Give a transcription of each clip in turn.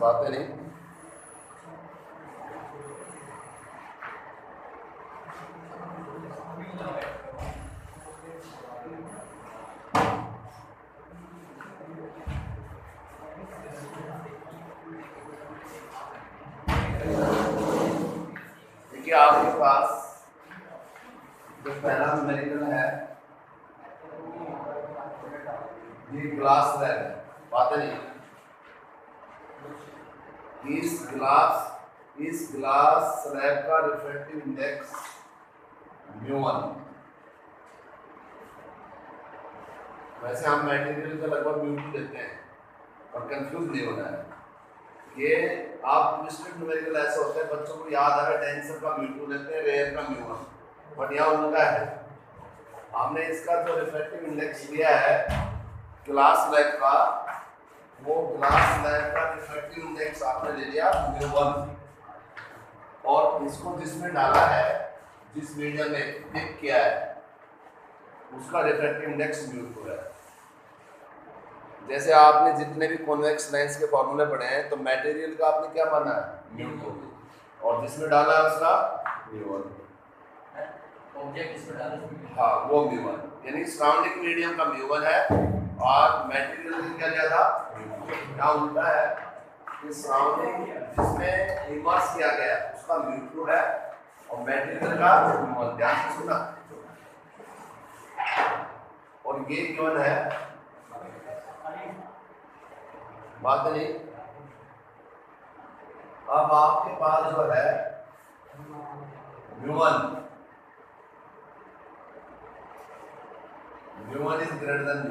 बातें नहीं। देखिए आपके पास जो पहला न्यूमेरिकल है ये ग्लास स्लैब है, बात नहीं। इस ग्लास स्लैब का रिफ्रैक्टिव इंडेक्स μ1। वैसे हम मटेरियल का लगभग μ2 लेते हैं और कंफ्यूज नहीं होना है। ये आप ट्विस्टेड न्यूमेरिकल ऐसा होता है, बच्चों को याद आ रहा है टेंसर का μ2 लेते हैं, रेयर का μ1, बट यहाँ उल्टा है। हमने इसका जो रिफ्रैक्टिव इंडेक्स लिया है ग्लास स्लैब का, वो ग्लास स्लैब का रिफ्रैक्टिव इंडेक्स आपने ले लिया μ1, और इसको जिसमें डाला है, जिस मीडियम में डिप किया है, उसका रिफ्रैक्टिव इंडेक्स μ2 है। जैसे आपने जितने भी कॉन्वेक्स लेंस के फॉर्मूले पढ़े हैं, तो मटेरियल का आपने क्या माना है μ2, और जिसमें डाला है उसका μ1, ऑब्जेक्ट इसमें डाला, हाँ वो μ1, यानी सराउंडिंग मीडियम का μ1 है और मटेरियल में क्या लिया था μ2। यहाँ उल्टा है कि सराउंडिंग जिसमें इमर्स किया गया उसका μ2 है और मटेरियल का μ1। ध्यान से सुना, और ये गिवन है, बात नहीं। अब आपके पास जो है μ1 is greater than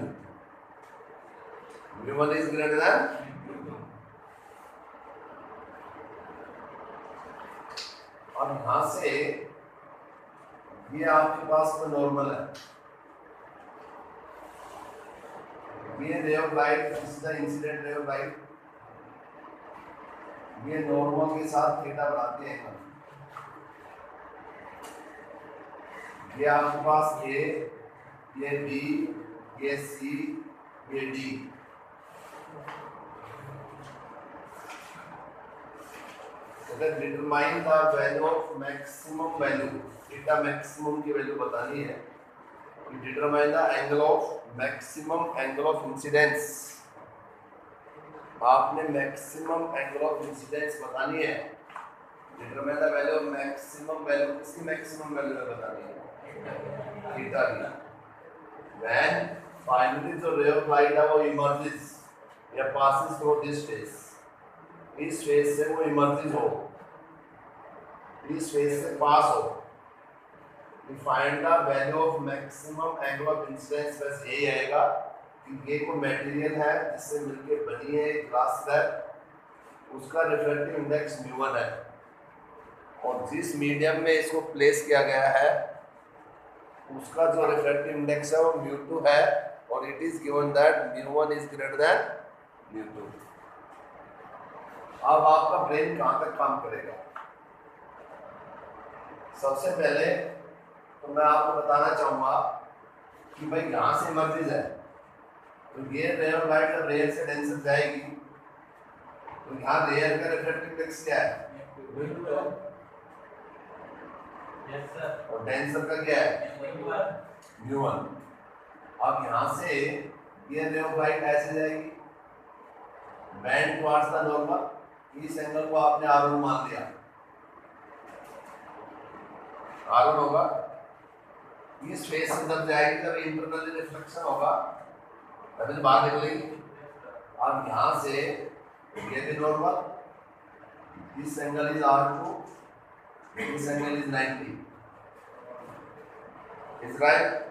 μ1 is greater than, और यहां से ये आपके पास में नॉर्मल है, ये रे of light, this is the incident ray of light, ये नॉर्मल के साथ थीटा बनाते हैं। ये आपके पास ये बी, ये सी, ये D. Determine the value of maximum value, theta maximum की वैल्यू बतानी है। Determine the angle of maximum angle of incidence, आपने मैक्सिमम एंगल ऑफ इंसिडेंस बतानी है। Determine the value of maximum value, किसकी मैक्सिमम वैल्यू है बतानी है, थीटा की। When finally जो ray of light है वो emerges या passes through this phase, इस phase से वो emerges हो, इस phase से pass हो, we find the value of maximum angle of incidence। बस यही आएगा कि ये कोई मटेरियल है जिससे मिलके बनी है ग्लास स्लैब, उसका रिफ्रैक्टिव इंडेक्स μ1 है, और जिस मीडियम में इसको प्लेस किया गया है उसका जो रिफ्रैक्टिव इंडेक्स है वो μ2 है, और it is given that μ1 is greater than μ2। अब आपका ब्रेन कहां तक काम करेगा? सबसे पहले तो मैं आपको बताना चाहूंगा कि भाई यहां से इमर्जेस है, तो ये रे ऑफ लाइट जब रेयर से डेंसर जाएगी तो यहाँ रेयर का रिफ्रैक्टिव इंडेक्स क्या है, और डेंसर का क्या है μ1। अब यहाँ से ये रे ऑफ लाइट ऐसे जाएगी बैंड टुवर्ड्स द नॉर्मल, इस एंगल को आपने R1 मान लिया, R1 होगा, इस फेस से जब जाएगी तब इंटरनली रिफ्लेक्शन होगा, तभी बाहर निकलेगी। अब यहाँ से ये भी normal, this angle is R2, this angle is 90, is right.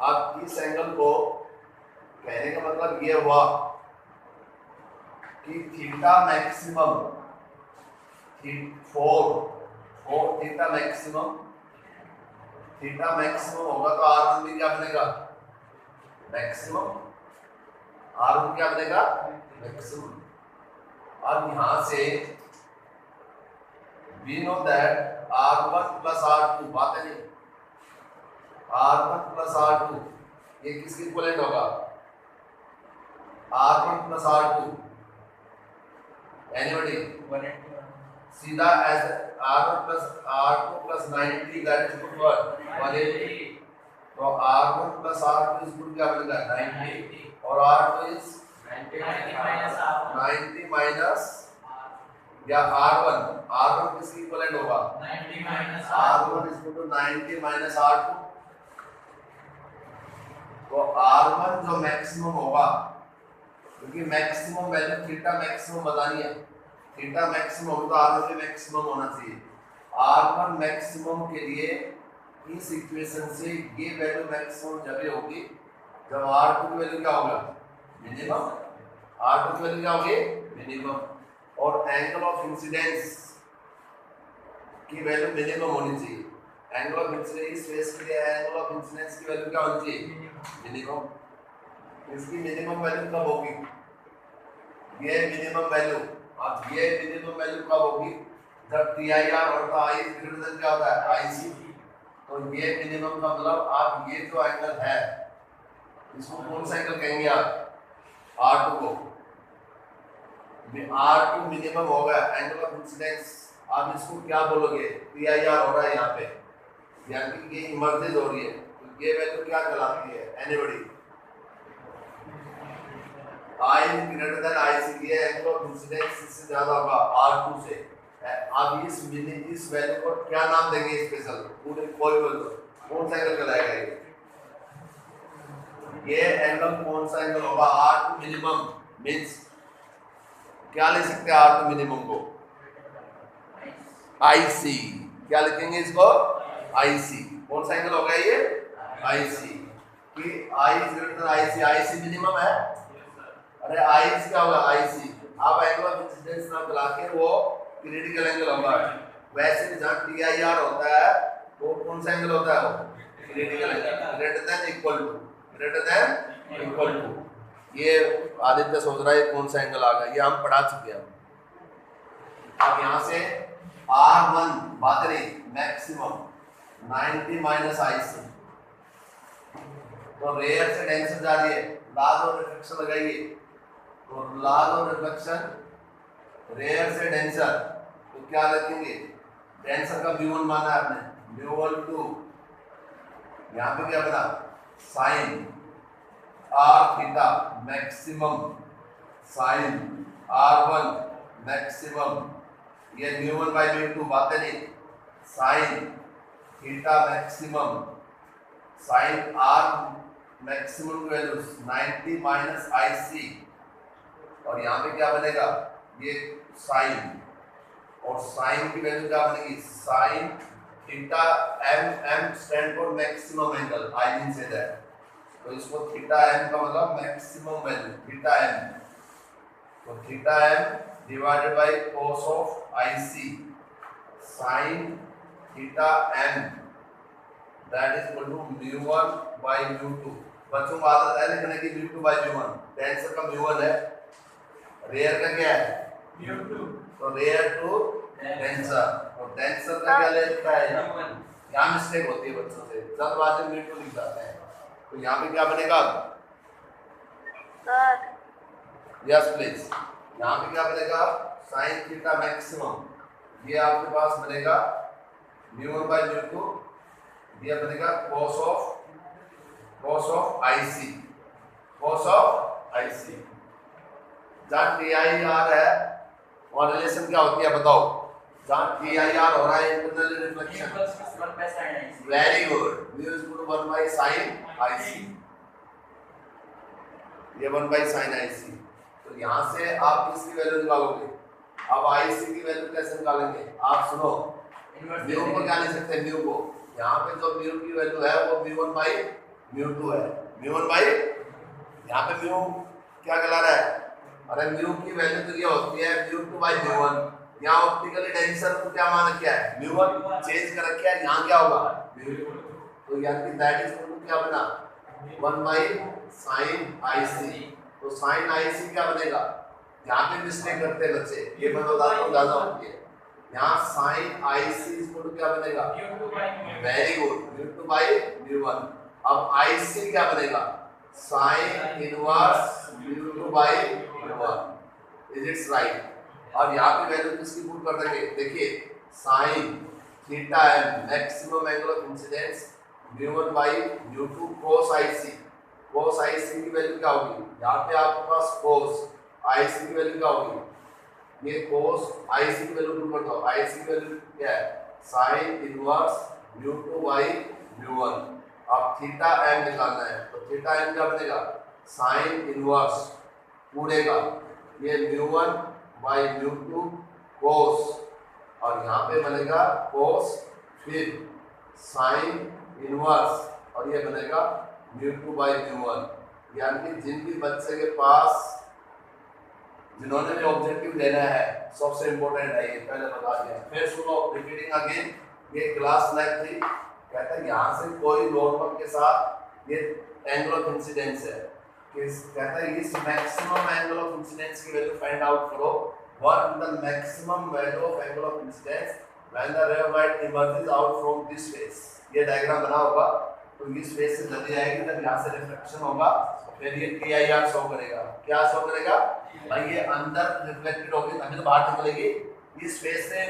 अब इस एंगल को, कहने का मतलब ये हुआ कि थीटा मैक्सिमम, 4 थीटा मैक्सिमम होगा तो R1 भी क्या बनेगा, मैक्सिमम, R1 क्या बनेगा, मैक्सिमम। अब यहां से we know that R1 plus R2, बात है नहीं, R1 plus R2 ये किसके इक्विवेलेंट होगा, R1 plus R2, एनीबॉडी 181. सीधा as r1 plus r2 plus 90 that is equal to what 180 तो r1 plus r2 is equal to क्या बनेगा 90 और r2 is 90 minus R1. 90 minus या r1 किसकी इक्विवेलेंट होगा 90 minus r1 is equal to 90 minus r2 तो r1 जो maximum होगा क्योंकि मैक्सिमम वैल्यू थीटा मैक्सिमम बतानी है थीटा मैक्सिमम हो तो r1 भी मैक्सिमम होना चाहिए r1 मैक्सिमम के लिए इस इक्वेशन से ये वैल्यू मैक्सिमम जब ये होगी जब r2 की वैल्यू क्या होगा मिनिमम r2 की वैल्यू क्या होगी मिनिमम और एंगल ऑफ इंसिडेंस की वैल्यू मिनिमम होनी चाहिए एंगल ऑफ इंसिडेंस इस फेस के लिए एंगल ऑफ इंसिडेंस की वैल्यू क्या होनी चाहिए मिनिमम इसकी मिनिमम वैल्यू कब होगी ये मिनिमम वैल्यू अब ये मिनिमम वैल्यू कब होगी जब TIR और I ग्रेटर देन क्या होता है IC तो ये मिनिमम का मतलब आप ये जो एंगल है इसको कौन सा एंगल कहेंगे आप R2 को R2 मिनिमम होगा एंगल ऑफ इंसिडेंस आप इसको क्या बोलोगे TIR हो रहा है यहाँ पे यानी कि ये इमर्जेज हो रही है तो ये वैल्यू क्या कहलाती है anybody I greater than IC ये एंगल ऑफ इंसिडेंस इससे ज्यादा होगा R2 से आप इस वैल्यू को क्या नाम देंगे स्पेशल पूरे कोई बोल दो कौन सा एंगल कहलाएगा ये एंगल कौन सा एंगल होगा R2 मिनिमम मींस क्या ले सकते हैं R2 मिनिमम को IC क्या लिखेंगे इसको IC कौन सा एंगल होगा ये IC कि I greater than IC minimum है अरे IC क्या होगा IC आप एंगल ऑफ इंसिडेंस ना चला के वो क्रिटिकल एंगल होगा वैसे भी जहाँ TIR होता है वो कौन सा एंगल होता है वो critical angle greater than equal to ये आदित्य सोच रहा है कौन सा एंगल आ गया ये हम पढ़ा चुके हैं अब यहाँ से R1 बात रही मैक्सिमम 90 माइनस IC तो रेयर से डेंसर जा रही है लाज और रिफ्लेक्शन लगाइए तो लाज और रिफ्लेक्शन रेयर से डेंसर तो क्या लिखेंगे डेंसर का म्यू1 माना है आपने म्यू12 यहाँ पे क्या बना sine r theta maximum sine r1 maximum ये म्यू1 बाय म्यू2 बातें नहीं sine theta maximum sine r maximum की वैल्यू 90 माइनस IC और यहाँ पे क्या बनेगा ये साइन और साइन की वैल्यू क्या बनेगी sine theta m stand for maximum angle I mean से दैट तो इसको थीटा m का मतलब मैक्सिमम वैल्यू थीटा m तो theta m divided by cos of IC sine theta m that is equal to mu one by mu two बच्चों को आदत है लिखने की म्यू2 बाय म्यू1 टेंसर का म्यू1 है रेयर का क्या है म्यू2 तो रेयर टू टेंसर और टेंसर का क्या लेता है यहाँ मिस्टेक होती है बच्चों से जल्दबाजी में म्यू2 लिख जाते हैं तो यहाँ पे क्या बनेगा सर यस प्लीज यहाँ पे क्या बनेगा साइन थीटा मैक्सिमम ये आपके पास बनेगा म्यू1 बाय म्यू2 ये बनेगा cos ऑफ IC जहाँ TIR है और रिलेशन क्या होती है बताओ जहाँ TIR हो रहा है internal reflection very good mu is equal to 1 by sin IC ये 1 बाय sin IC तो यहाँ से आप किसकी वैल्यू निकालोगे अब IC की वैल्यू कैसे निकालेंगे आप सुनो म्यू को क्या ले सकते हैं म्यू को यहाँ पे जो म्यू की वैल्यू है वो म्यू1 बाय म्यू2 है म्यू1 बाय यहाँ पे म्यू क्या कहला रहा है अरे म्यू की वैल्यू तो ये होती है म्यू2 बाय म्यू1 यहाँ ऑप्टिकली डेंसर को क्या मान रखा है म्यू1 चेंज कर रखा है यहाँ क्या होगा म्यू2 तो यानी कि दैट इज इक्वल टू क्या बना 1 बाय sin IC तो sin IC क्या बनेगा यहाँ पे मिस्टेक करते हैं बच्चे ये मैं बताता हूँ ज्यादा होती है यहाँ sin IC इक्वल टू क्या बनेगा very good mu two by mu one अब IC क्या बनेगा sin inverse mu two by mu one is it's right और यहाँ पे वैल्यू किसकी पुट कर देंगे, देखिए sine theta M maximum angle of incidence mu one by mu two cos IC। cos IC की वैल्यू क्या होगी, यहाँ पे आपके पास cos IC की वैल्यू क्या होगी, ये cos IC की वैल्यू पुट कर दो। IC की वैल्यू क्या है, साइन इनवर्स म्यू2 बाई म्यू1। अब थीटा एम निकालना है, तो थीटा एम क्या बनेगा, साइन इनवर्स पूरे का ये म्यू1 बाई म्यू2 cos, और यहाँ पे बनेगा cos फिर साइन इनवर्स और ये बनेगा म्यू2 बाई म्यू1। यानी कि जिन भी बच्चे के पास जिन्होंने भी ऑब्जेक्टिव लेना है सबसे इंपॉर्टेंट है ये, पहले बता दिया। फिर सुनो रिपीटिंग अगेन, ये क्लास 9 थी, कहता है यहाँ से कोई नॉर्मल के साथ ये एंगल ऑफ इंसिडेंस है, कहता है इस मैक्सिमम एंगल ऑफ इंसिडेंस की वैल्यू फाइंड आउट करो। What is the maximum value of angle of incidence when the ray of light emerges out from this face? ये डायग्राम बना होगा, तो इस फेस से नदी आएगी तब यहाँ से रिफ्लेक्शन होगा, फिर ये TIR शो करेगा। क्या शो करेगा भाई, ये अंदर रिफ्लेक्टेड होगी तभी तो बाहर निकलेगी। इस फेस से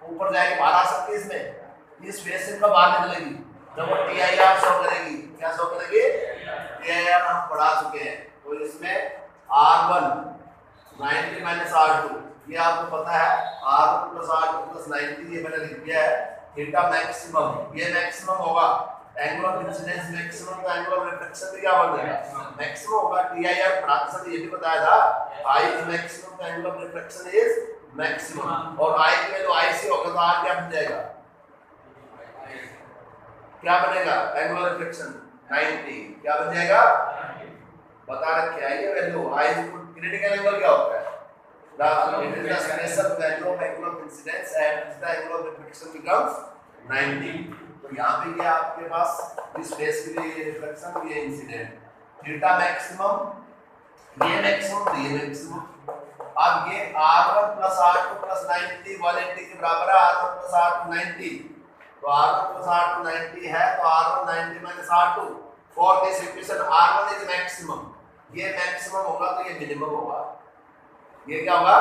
ऊपर जाएगी, बाहर आ सकती है इसमें, इस फेस से कब बाहर निकलेगी जब वो TIR शो करेगी। क्या शो करेगी, TIR हम पढ़ा चुके हैं। तो इसमें R1 90 माइनस R2 ये आपको पता है, R1 प्लस R2 प्लस 90 ये मैंने लिख दिया है। थीटा मैक्सिमम, ये मैक्सिमम होगा, एंगल ऑफ इंसिडेंस मैक्सिमम, तो एंगल ऑफ रिफ्लेक्शन भी क्या बन जाएगा, मैक्सिमम होगा। TIR पढ़ाते समय ये भी बताया था, I इज मैक्सिमम, तो angle of reflection is maximum, और I की वैल्यू IC होगा तो R क्या बन जाएगा, क्या बनेगा, एंगल ऑफ रिफ्लेक्शन 90 क्या बन जाएगा, बता रखे हैं ये वैल्यू। I क्रिटिकल एंगल क्या होता है, it is the special value of angle of incidence and the angle of reflection becomes 90। तो यहाँ पे ये आपके पास इस फेस के लिए ये रिफ्लेक्शन, ये इंसिडेंट, थीटा मैक्सिमम ये मैक्सिमम ये मैक्सिमम। अब ये R1 प्लस R2 प्लस 90 180 के बराबर है, R1 प्लस R2 90, तो R1 प्लस R2 90 है, तो R1 90 minus R2 for this equation R1 is maximum, ये मैक्सिमम होगा तो ये मिनिमम होगा, ये क्या होगा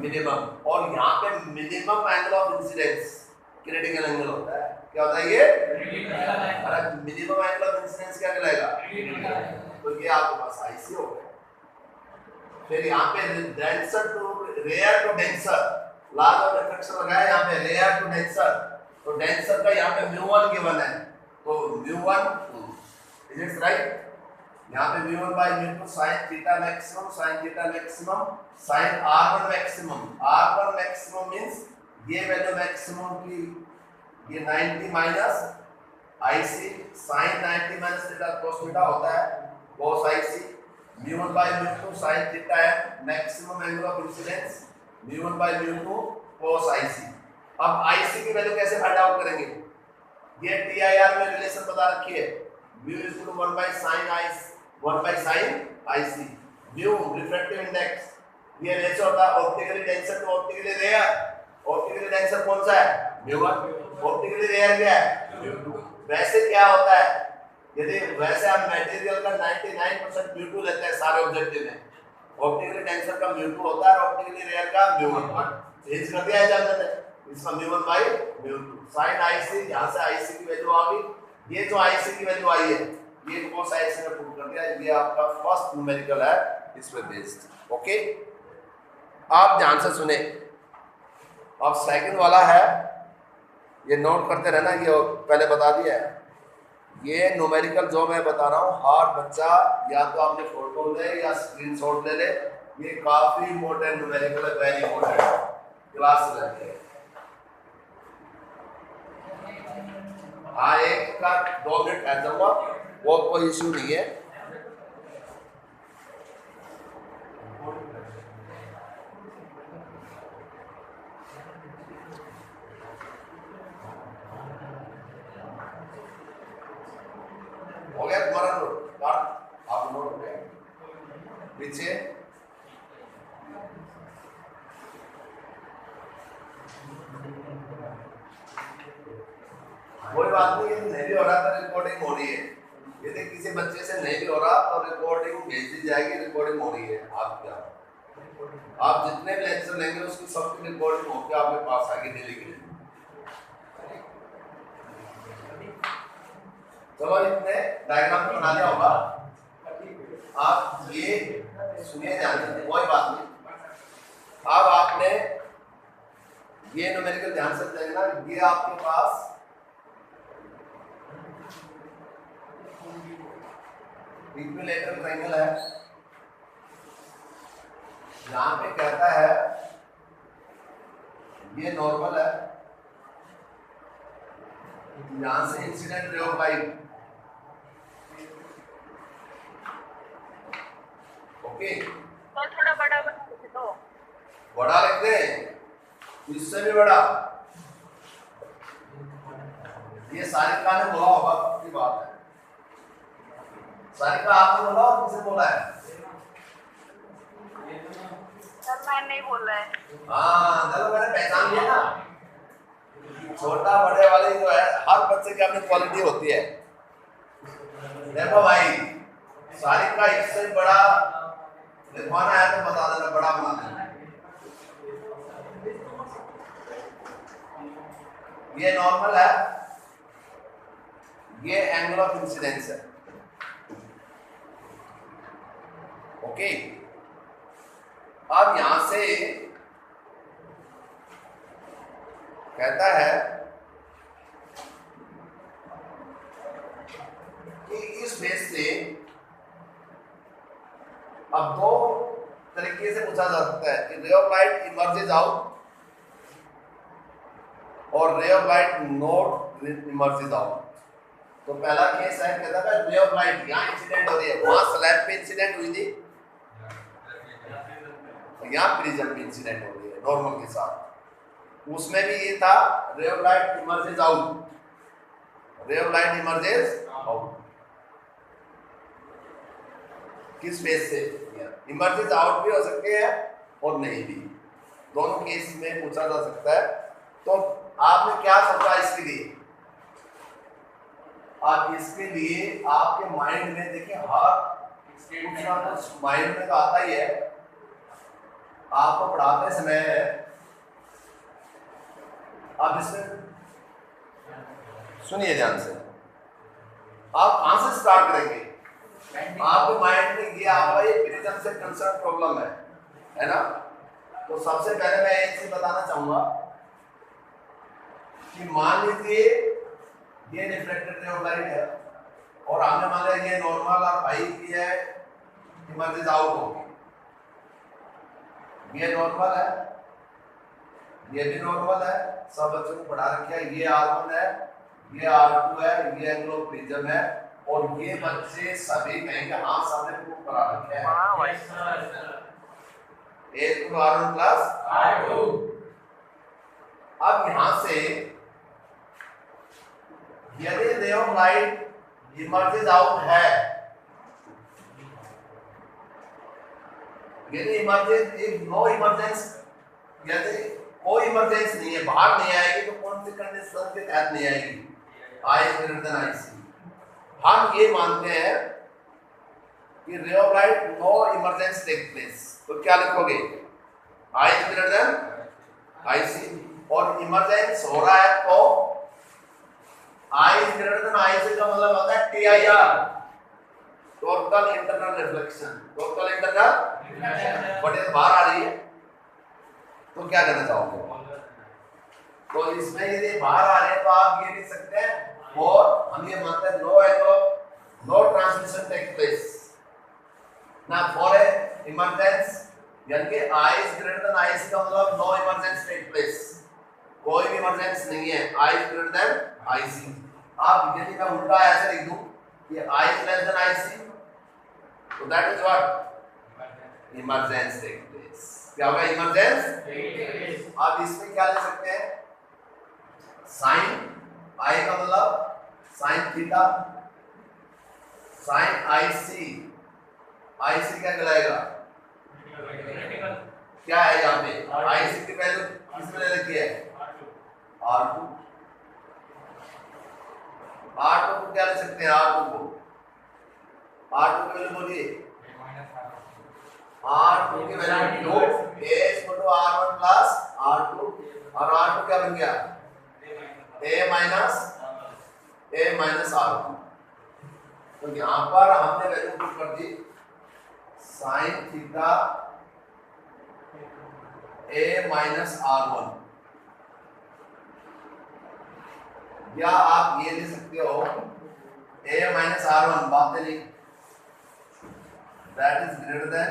मिनिमम। और यहाँ पे minimum angle of incidence critical angle होता है, क्या होता है ये, अरे मिनिमम एंगल ऑफ इंसिडेंस क्या कहलाएगा, तो ये आपके पास IC हो गया। फिर यहाँ पे denser to rare to denser, laws of reflection लगाया यहाँ पे, रेयर टू डेंसर, तो डेंसर का यहाँ पे म्यू1 गिवन है, तो म्यू1 इज इट राइट, यहाँ पे mu one by mu two sine theta maximum, sine theta maximum, sine R1 maximum, R1 maximum means ये वैल्यू मैक्सिमम की, ये 90 minus IC, sine 90 minus theta cos theta होता है cos IC, mu one by mu two sine theta है maximum angle of incidence, mu one by mu two cos IC। अब IC की value कैसे find out करेंगे, ये TIR में रिलेशन बता रखी है, mu is equal to 1 by sine IC, 1 by sin IC, mu refractive index, ये रेशियो होता है optically denser to optically rare, optically denser कौन सा है म्यू1, ऑप्टिकली रेयर क्या है म्यू2। वैसे क्या होता है, यदि वैसे हम मटेरियल का 99% म्यू2 लेते हैं सारे ऑब्जेक्टिव में, ऑप्टिकली डेंसर का म्यू2 होता है और ऑप्टिकली रेयर का म्यू1, चेंज कर दिया है जानते हैं, इसका म्यू1 बाई म्यू2 साइन IC, यहां से IC की वैल्यू आ गई, ये जो IC की वैल्यू आई है ये cos IC ने पुट कर दिया, ये आपका फर्स्ट न्यूमेरिकल है इस पे बेस्ड। ओके, आप ध्यान से सुने। अब सेकंड वाला है, ये नोट करते रहना, ये पहले बता दिया है, ये न्यूमेरिकल जो मैं बता रहा हूँ हर बच्चा या तो आपने फोटो ले या स्क्रीनशॉट ले ले, ये काफी इंपॉर्टेंट न्यूमेरिकल है, वेरी इंपॉर्टेंट क्लास रहती है। हाँ, एक का 2 मिनट ठहर जाऊंगा, वो कोई इश्यू नहीं है। हो गया तुम्हारा नोट, आप नोट हो गया पीछे, कोई बात नहीं, यदि नहीं भी हो रहा तो रिकॉर्डिंग हो रही है, यदि किसी बच्चे से नहीं भी हो रहा तो रिकॉर्डिंग भेज दी जाएगी, रिकॉर्डिंग हो रही है। आप क्या आप जितने भी लेक्चर लेंगे उसकी सबकी रिकॉर्डिंग होकर आपके पास आगे डेली के लिए। चलो इतने डायग्राम तो बना लिया होगा। आप ये सुनिए ध्यान से, कोई बात नहीं। अब आपने ये न्यूमेरिकल ध्यान से देखना, ये आपके पास इक्विलैटरल ट्रायंगल है। यहां पे कहता है ये नॉर्मल है, यहां से incident ray of light, okay तो थोड़ा बड़ा बना दो, बड़ा लिख दे, इससे भी बड़ा। ये सारिका ने बोला होगा की बात है। सारिका आपने बोला और किसने बोला है? सर मैं नहीं बोल रहा है। हाँ चलो मैंने पहचान लिया ना। छोटा बड़े वाले जो है हर बच्चे की अपनी क्वालिटी होती है। देखो भाई सारिका इससे बड़ा लिखवाना है तो बता देना, बड़ा बना देना। ये नॉर्मल है, ये एंगल ऑफ इंसिडेंस है, ओके। अब यहां से कहता है कि इस बेस से अब दो तरीके से पूछा जा सकता है कि ray of light emerges out और रे of light not emerges out. तो पहला केस है, कहता है रे ऑफ लाइट यहां इंसिडेंट हो रही है, वहां स्लैब पे इंसिडेंट हुई थी, यहां प्रिज्म पे इंसिडेंट हो रही है नॉर्मल के साथ। उसमें भी ये था रे ऑफ लाइट इमर्जेस आउट, रे ऑफ लाइट इमर्जेस आउट। किस बेस से? इमर्जेस आउट भी हो सकते हैं और नहीं भी, दोनों केस में पूछा जा सकता है। तो आपने क्या सोचा इसके लिए? आप इसके लिए आपके माइंड में देखिए हर पूछना तो माइंड में तो आता ही है, आपको पढ़ाते समय आप इसमें सुनिए ध्यान से, आप कहां से स्टार्ट करेंगे? आपके माइंड में ये आपका ये प्रिज्म से कंसर्न प्रॉब्लम है ना। तो सबसे पहले मैं एक चीज बताना चाहूंगा कि मान लीजिए ये रिफ्लेक्टेड रे ऑफ लाइट है और हमने मान लिया ये नॉर्मल और भाई की है इमर्जेस आउट होगी, ये नॉर्मल है, ये भी नॉर्मल है, सब बच्चों को पढ़ा रखा है। ये R1 है, ये R2 है, ये एंगल ऑफ प्रिज्म है और ये बच्चे सभी कहेंगे हाँ सामने को पढ़ा रखा है। हाँ भाई A = R1 + R2। अब यहां से यदि रे ऑफ लाइट इमर्जेस आउट है, यदि इमर्जेंस इफ नो इमर्जेंस, यदि कोई इमर्जेंस नहीं है, बाहर नहीं आएगी, तो कौन सी कंडीशन के तहत नहीं आएगी? I > IC। हम ये मानते हैं कि ray of light no emergence take place, तो क्या लिखोगे? I > IC। और इमर्जेंस हो रहा है तो I > IC का मतलब होता है TIR, total internal reflection. Total internal but बाहर आ रही है तो क्या करना चाहोगे? तो इसमें यदि बाहर आ रहे हैं तो आप ये लिख सकते हैं, और हम ये मानते हैं no angle no transmission take place ना फॉर ए इमरजेंस, यानी कि I > IC का मतलब नो इमरजेंस टेक प्लेस, कोई भी इमरजेंस नहीं है, I > IC। आप यदि मैं उल्टा ऐसे लिख दूं कि I < IC, तो that is what? Emergence take place. क्या होगा? इमरजेंस। आप इसमें क्या ले सकते हैं? साइन I का मतलब साइन थीटा, साइन IC क्या कहलाएगा? क्या है यहाँ पे? IC की वैल्यू किसमें ले रखी है? R2। R2 को क्या ले सकते हैं? R2 की वैल्यू बोलिए। R2 की value A equal to R1 plus R2 और R2 क्या बन गया A माइनस R1। तो यहाँ पर हमने वैल्यू पुट कर दी sine theta A minus R1, या आप ये लिख सकते हो A माइनस R1 बातें नहीं, that is greater than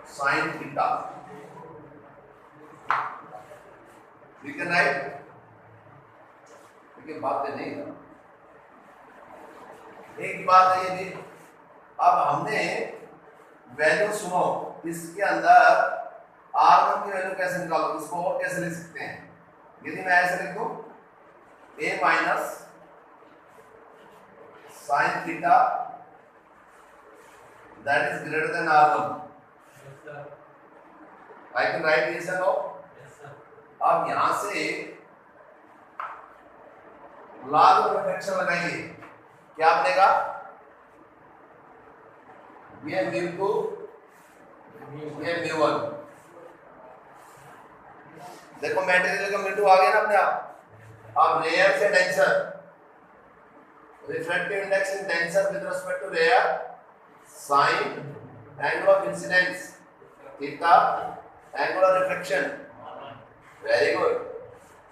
sin theta. We can write, देखिए बातें नहीं, एक बात है ये भी, अब हमने वैल्यू सुनो, इसके अंदर R1 की वैल्यू कैसे निकालो, इसको और कैसे लिख सकते हैं। यदि मैं ऐसे लिख दूं A minus sin theta that is greater than R1, I can write this and all. अब यहां से लॉग ऑफ रिफ्लेक्शन लगाएंगे, क्या बनेगा ये म्यू2 ये म्यू1। देखो मटेरियल का म्यू2 आ गया ना अपने आप। अब रेयर से denser, refractive index in denser with respect to rare, sine angle of incidence theta, angle of reflection very good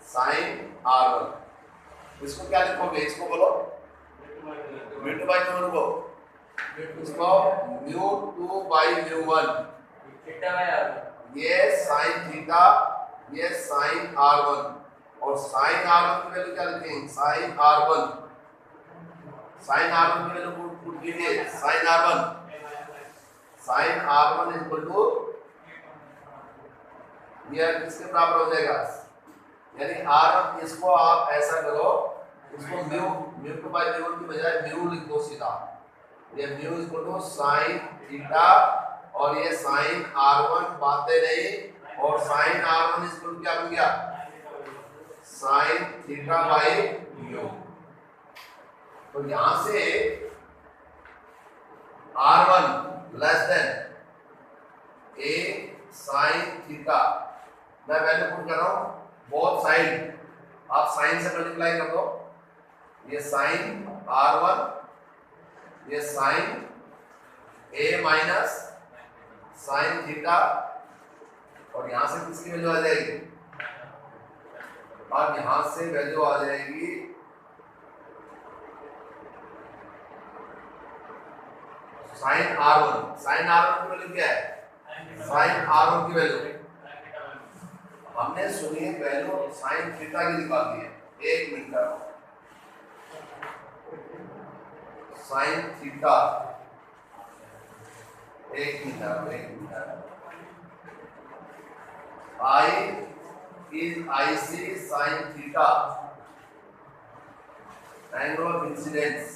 sine R1। इसको क्या लिखोगे, इसको बोलो म्यू2 बाय म्यू1 को, इसको म्यू2 बाय म्यू1, ये साइन थीटा ये साइन R1, और साइन R1 की वैल्यू क्या लिखेंगे साइन R1, साइन R1 की वैल्यू पुट कीजिए sine R1 is equal to ये किसके बराबर हो जाएगा, यानी R1, इसको आप ऐसा करो, इसको म्यू2 बाय म्यू1 की बजाय म्यू लिख दो सीधा, ये mu is equal to sine theta और ये साइन R1 बातें नहीं, और sine R1 is equal to क्या बन गया साइन थीटा बाय म्यू। तो यहां से R1 less than A sine theta, मैं वैल्यू पुट कर रहा हूं बोथ साइड, आप साइन से मल्टीप्लाई कर दो, ये साइन R1 ये sine A minus sine theta, और यहां से किसकी वैल्यू आ जाएगी, अब यहां से वैल्यू आ जाएगी साइन R1, साइन R1 की वैल्यू क्या है साइन R1 की वैल्यू हमने सुनी वैल्यू साइन थीटा की निकाल दी है, एक मिनट का साइन थीटा, एक minute I is IC sin theta, angle of incidence,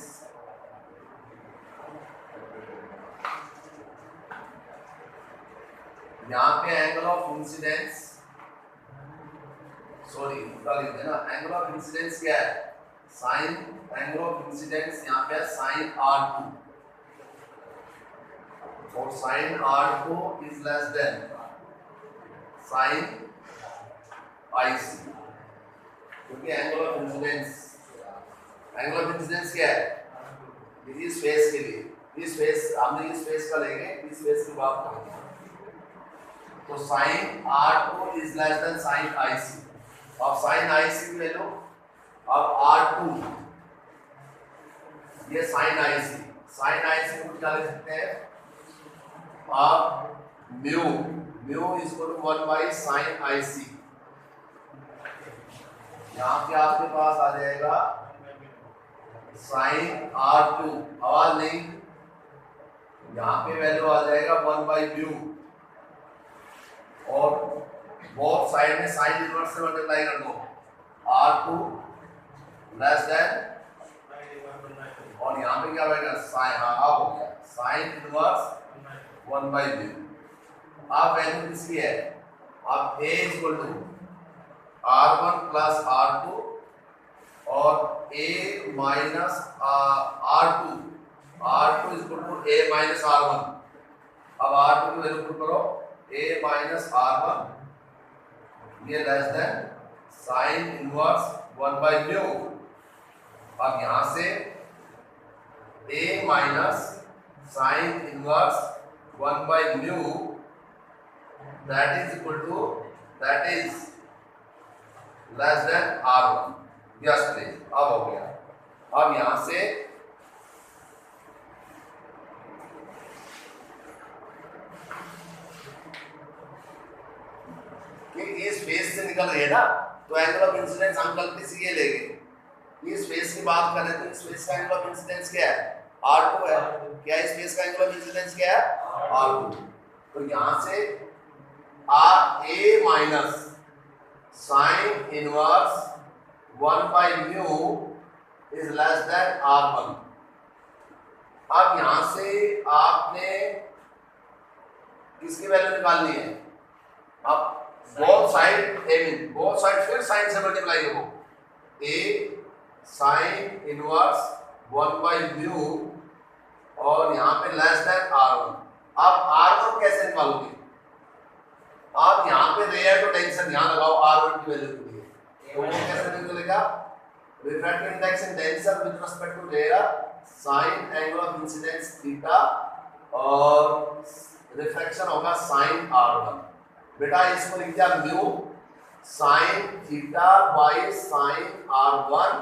यहाँ पे एंगल ऑफ इंसिडेंस, सॉरी उसका लिख देना, एंगल ऑफ इंसिडेंस क्या है साइन, एंगल ऑफ इंसिडेंस यहाँ पे है साइन R2, और sine R2 is less than sine IC, क्योंकि एंगल ऑफ इंसिडेंस क्या है इस फेस के लिए, इस फेस हमने इस फेस का लेंगे, इस फेस की बात करेंगे, तो sine R2 is less than sine IC, अब साइन IC की वैल्यू, अब R2 ये साइन IC को क्या लिख सकते हैं आप mu is equal to 1 by sine IC, यहाँ पे आपके पास आ जाएगा साइन R2, आवाज नहीं, यहाँ पे वैल्यू आ जाएगा 1 बाय म्यू, और बोथ साइड में साइन इनवर्स से मल्टीप्लाई कर दो, R2 लेस देन, और यहाँ पे क्या बनेगा साइन, हाँ अब हो गया साइन इनवर्स 1 बाय म्यू। अब वैल्यू किसकी है, अब A is equal to R1 plus R2 और A minus R2 R2 is equal to A minus R1. अब R2 की वैल्यू पुट करो A minus R1 ये less than sign inverse 1 by mu. अब यहां से A minus sine inverse 1 by mu that is equal to that is less than R1. Yes please, अब हो गया. अब यहां से कि इस फेस से निकल रही है ना, तो एंगल ऑफ इंसिडेंस हम गलती से ये लेंगे. इस फेस की बात करें तो इस फेस का एंगल ऑफ इंसिडेंस क्या है? R2 है. क्या इस फेस का एंगल ऑफ इंसिडेंस क्या है? R2. तो यहां से A minus sine inverse 1 by mu is less than R1. अब यहां से आपने किसकी वैल्यू निकालनी है? अब बोथ साइड फिर साइन से मल्टीप्लाई करो. A sign inverse 1 by mu और यहां पे लेस देन R1. अब R1 कैसे निकालोगे? आप यहां पे रेयर टू टेंशन यहां लगाओ R1 की वैल्यू के लिए. तो वो कैसे निकलेगा? Refractive index in denser with respect to rare sine angle of incidence theta और रिफ्रैक्शन होगा साइन R1. बेटा इसको लिख दिया mu sine theta by sine R1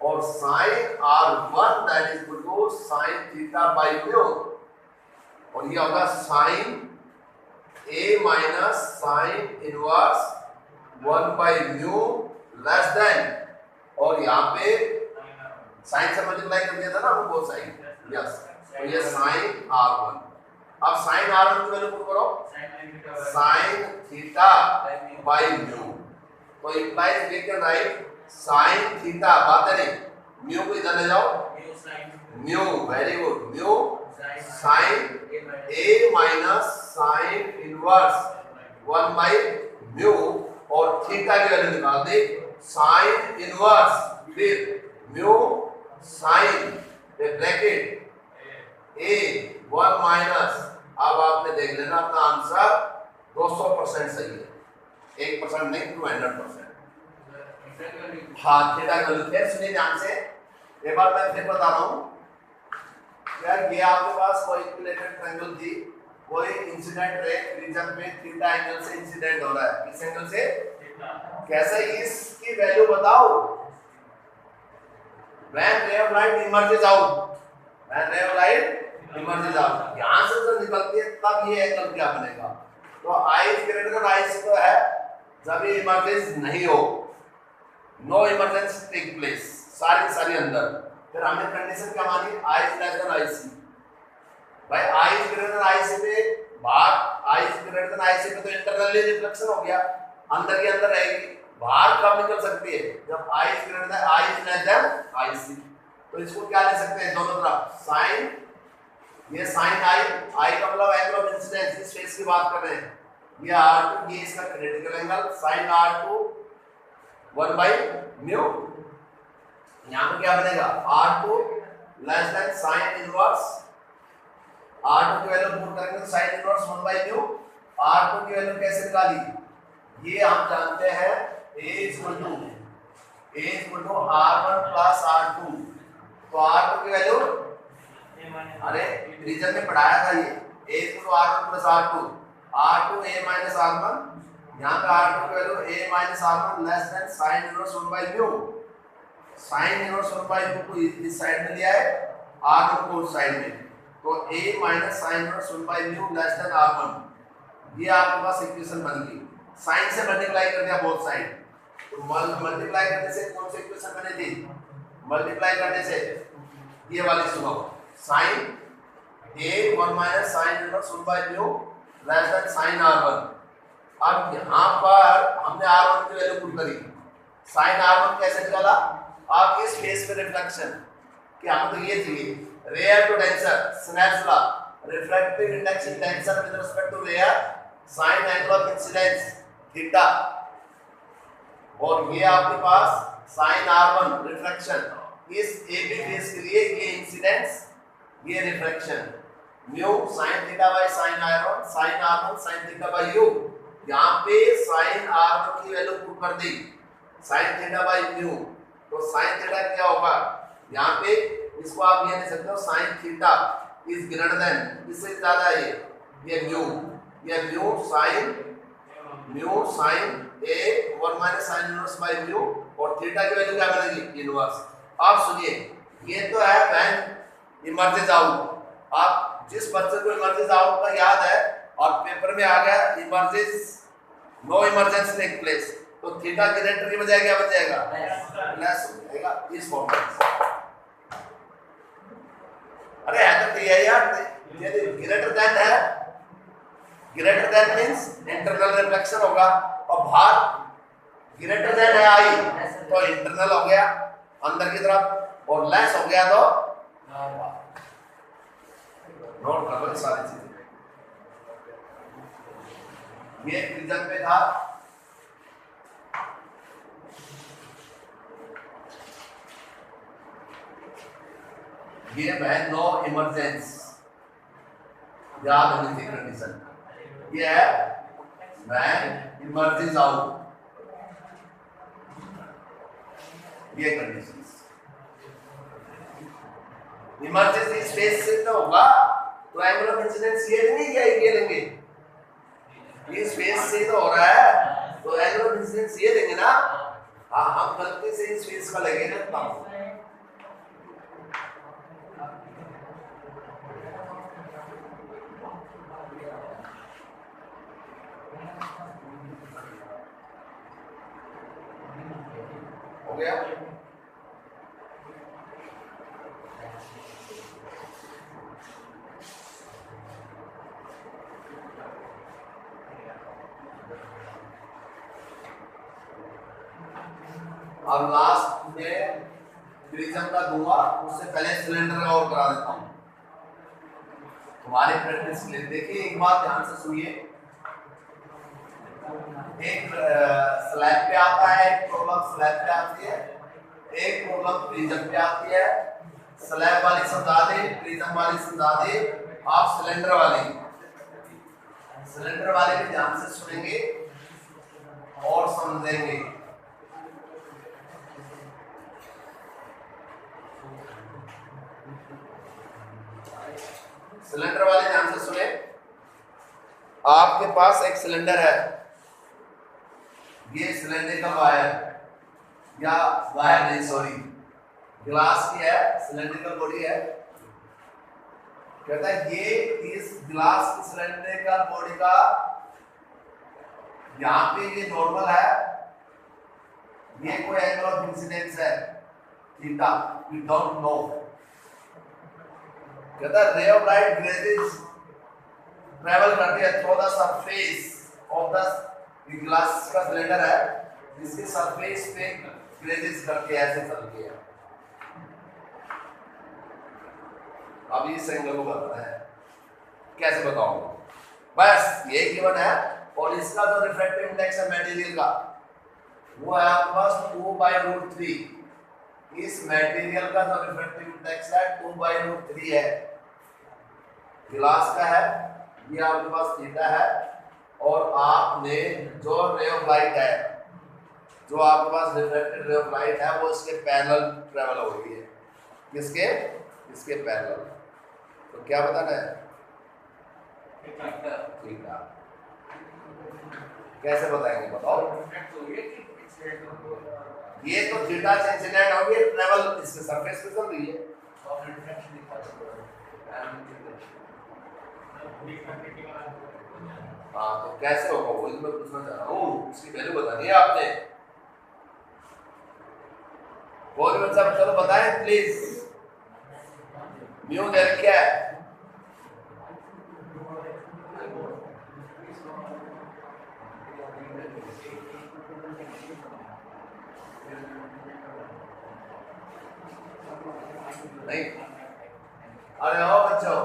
और sine R1 that is equal to sine theta by mu और ये होगा sine A minus sine inverse 1 by mu less than और यहाँ पे साइन से मल्टीप्लाई कर दिया था ना हम बोथ साइड. यस, तो ये साइन R1. अब साइन R1 की वैल्यू पुट करो साइन थीटा बाय म्यू. तो implies we can write sine theta, बात है नहीं, म्यू को इधर ले जाओ. Mu, very good. Mu sine A minus sine inverse 1 by mu और थीटा की वैल्यू निकाल दे. साइन इनवर्स फिर mu sine bracket A 1 minus. अब आपने देख लेना अपना आंसर 200% सही है. 1% नहीं, 200%. हाँ, थीटा की वैल्यू. फिर सुनिए ध्यान से, एक बार मैं फिर बता रहा हूँ. यार ये आपके पास कोई इक्विलेटरल ट्रायंगल थी, कोई इंसिडेंट रे रीजन में थीटा एंगल से इंसिडेंट हो रहा है. किस एंगल से? कैसे? इसकी वैल्यू बताओ. when ray of light emerges out, when ray of light emerges out, यहां से जो निकलती है तब ये एंगल क्या बनेगा? तो I ग्रेटर देन IC तो है जब ये इमर्जेंस नहीं हो, नो इमर्जेंस टेक प्लेस, सारी अंदर. फिर हमने कंडीशन क्या मानी? I is less than IC. भाई I is greater than IC पे बाहर, I is greater than IC पे तो इंटरनली रिफ्लेक्शन हो गया, अंदर के अंदर रहेगी. बाहर कब निकल सकती है? जब I is greater than I is less than IC. तो इसको क्या ले सकते हैं दोनों तरफ? साइन, ये साइन I का मतलब एंगल ऑफ इंसिडेंस, इस फेस की बात कर रहे हैं. ये R2, ये इसका critical angle sine R2 1 by mu. यहाँ पे क्या बनेगा? R2 less than sine inverse. R2 की वैल्यू पुट करेंगे तो sign inverse 1 by mu. R2 की वैल्यू कैसे निकाली? ये हम जानते हैं A is equal to R1 plus R2. तो R2 की वैल्यू, अरे रीजन में पढ़ाया था ये, A is equal to R1 plus R2. R2 A minus R1. यहाँ पे R2 की value A minus R1 less than sign inverse 1 by mu. Sign inverse 1 by mu को इस साइड में लिया है, R1 को उस साइड में. तो A minus sine inverse 1 by mu less then R1. ये आपके पास इक्वेशन बन गई. साइन से मल्टीप्लाई कर दिया बोथ साइड. तो मल्टीप्लाई करने से कौन सी इक्वेशन बनी थी? मल्टीप्लाई करने से ये वाली सुनो, sine A 1 minus sine inverse 1 by mu less than sine R1. अब यहाँ पर हमने R1 की वैल्यू पुट करी. साइन R1 कैसे निकाला? आप इस फेस पे रिफ्लेक्शन कि हम तो ये चाहिए rare to denser, Snell's law, refractive index in denser with respect to rare sine angle of incidence theta. और ये आपके पास साइन R1 रिफ्लेक्शन, इस AB फेस के लिए ये इंसिडेंस, ये refraction mu sin theta by sin r1 sin r1 sin theta by u। यहाँ पे sin r1 की वैल्यू पुट कर दी sin थीटा बाय म्यू, तो sin थीटा क्या होगा यहाँ पे, इसको आप ये लिख सकते हो sin theta is greater then, इससे ज्यादा ये mu sin a 1 minus sin inverse by mu, और थीटा की वैल्यू क्या बनेगी इनवर्स। अब सुनिए, ये तो है व्हेन इमर्जेस आउट, आप जिस बच्चे को इमर्जेस आउट का याद है और पेपर में आ गया emergence no emergence take place, तो थीटा ग्रेटर की बजाय क्या बन जाएगा लेस हो जाएगा इस फॉर्मूले से। अरे है तो ये यार, यदि ग्रेटर देन है, greater than means internal reflection होगा, और बाहर ग्रेटर देन है आई तो इंटरनल हो गया अंदर की तरफ, और लेस हो गया तो नोट कर लो सारी चीजें। ये प्रिज्म पे था, ये है नो इमरजेंस, याद रखनी थी कंडीशन, ये है व्हेन इमर्जेंस आउट, ये कंडीशंस। इमरजेंसी स्पेस से तो होगा तो एंगल ऑफ इंसिडेंस ये नहीं क्या ये लेंगे, ये स्पेस से तो हो रहा है तो एंगल ऑफ इंसिडेंस ये लेंगे ना। हाँ, हम गलती से इस स्पेस का लगे ना तब हो गया। अब लास्ट में प्रिज्म का दूंगा, उससे पहले सिलेंडर का और करा देता हूं तुम्हारी प्रैक्टिस के लिए। देखिए एक बात ध्यान से सुनिए, एक स्लैब पे आता है, एक प्रॉब्लम स्लैब पे आती है, एक प्रॉब्लम प्रिज्म पे आती है। स्लैब वाली समझा दे, प्रिज्म वाली समझा दे, आप सिलेंडर वाले भी ध्यान से सुनेंगे और समझेंगे। सिलेंडर वाले ध्यान से सुने, आपके पास एक सिलेंडर है, ये सिलेंडर का वायर या वायर नहीं सॉरी ग्लास की है, सिलेंड्रिकल बॉडी है। कहता है ये इस ग्लास की सिलेंड्रिकल बॉडी का यहाँ पे ये नॉर्मल है, ये कोई एंगल ऑफ इंसिडेंस है थीटा, वी डोंट नो। कहता है रे ऑफ लाइट ग्रेजेस ट्रेवल करती है through the surface of the glass का सिलेंडर है, जिसके सरफेस पे ग्रेजेस करके ऐसे चलती है। अब इस एंगल को बताना है, कैसे बताऊंगा, बस ये गिवन है। और इसका जो रिफ्रैक्टिव इंडेक्स है मटेरियल का, वो है आपके पास 2/√3। इस मटेरियल का जो रिफ्रैक्टिव इंडेक्स है 2/√3 है, ग्लास का है, ये आपके पास थीटा है, और आपने जो रे ऑफ लाइट है, जो आपके पास रिफ्लेक्टेड रे ऑफ लाइट है, वो इसके पैरेलल ट्रेवल हो रही है, किसके, इसके पैरेलल। तो क्या बताना है, थीटा। कैसे बताएंगे बताओ, ये तो थीटा से इंसिडेंट हो गई, ट्रेवल इसके सरफेस पे चल रही है। हाँ, तो कैसे होगा वो मैं पूछना चाह रहा हूँ, उसकी वैल्यू बतानी है आपने। कोई बच्चा चलो बताएं प्लीज, म्यू देर क्या है, नहीं? अरे हो बच्चों,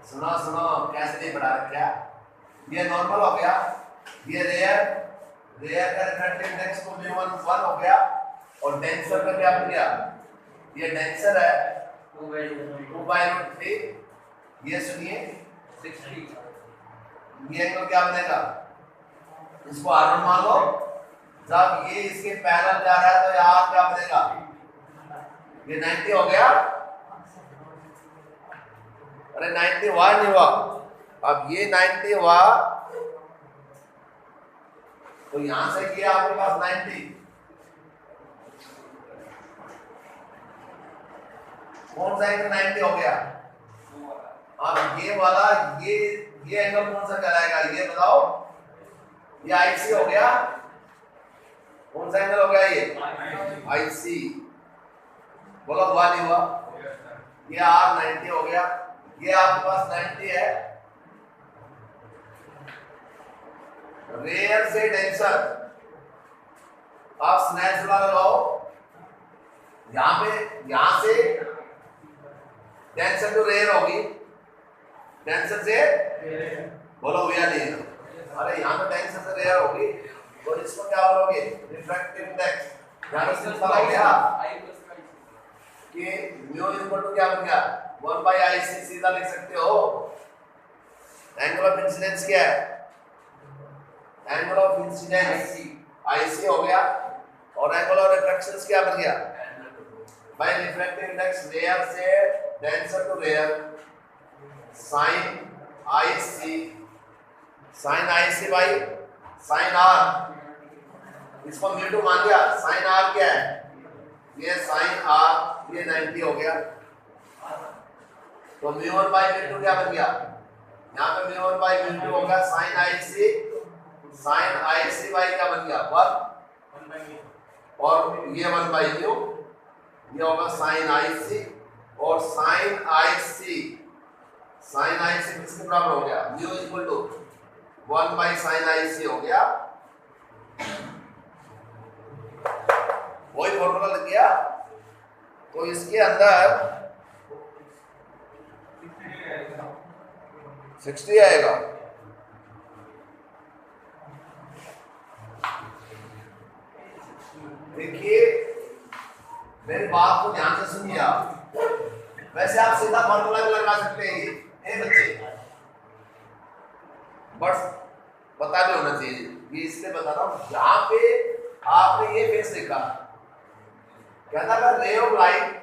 सुनो सुनो, कैसे नहीं पढ़ा रखा, ये नॉर्मल हो गया, ये रेयर का रिफ्रैक्टिव इंडेक्स को म्यू 1 हो गया, और डेंसर का क्या बन गया, ये डेंसर है 2/√3 ये सुनिए 60 ये एंगल क्या बनेगा, इसको R1 मान लो। जब ये इसके पैरेलल जा रहा है तो यहाँ क्या बनेगा, ये 90 हो गया। अरे 90 हुआ नहीं हुआ, अब ये 90 हुआ तो यहां से किया आपके पास 90, कौन सा एंगल 90 हो गया। अब ये वाला ये एंगल कौन सा कहलाएगा, ये बताओ। ये आईसी हो गया, कौन सा एंगल हो गया ये आईसी, बोलो हुआ नहीं हुआ। ये आर 90 हो गया, ये आपके पास 90 है। रेयर से टेंशन आप स्नैच लगाओ, यहां से टेंशन तो रेयर होगी, टेंशन से बोलो भैया नहीं। अरे यहाँ तो टेंशन से रेयर होगी, तो इसको क्या बोलोगे, रिफ्रैक्टिव इंडेक्स। ध्यान से समझ गया कि म्यू इक्वल टू क्या बन गया 1/IC, सीधा लिख सकते हो। एंगल ऑफ इंसिडेंस क्या है, एंगल ऑफ इंसिडेंस IC हो गया, और एंगल ऑफ रिफ्रैक्शन क्या बन गया, बाय रिफ्रैक्टिव इंडेक्स रेयर से denser to rare sin IC by sin R, इसको म्यू मान दिया। sin R क्या है, ये sin R, ये 90 हो गया, तो म्यू 1 बाई म्यू 2 क्या बन गया, यहाँ पे म्यू 1 बाई म्यू 2 होगा sin IC बाई क्या बन गया 1, और ये 1 बाई म्यू, ये होगा sin IC, और sin IC किसके बराबर हो गया, mu equal to 1 by sin IC हो गया। वही फॉर्मूला लग गया, तो इसके अंदर 60 आएगा। देखिए मेरी बात को ध्यान से सुनिए आप, वैसे आप सीधा फॉर्मूला भी लगा सकते हैं बच्चे, बट पता भी होना चाहिए। ये इसलिए बता रहा हूं, जहां पे आपने ये फेस देखा, कहता था रे ऑफ लाइट,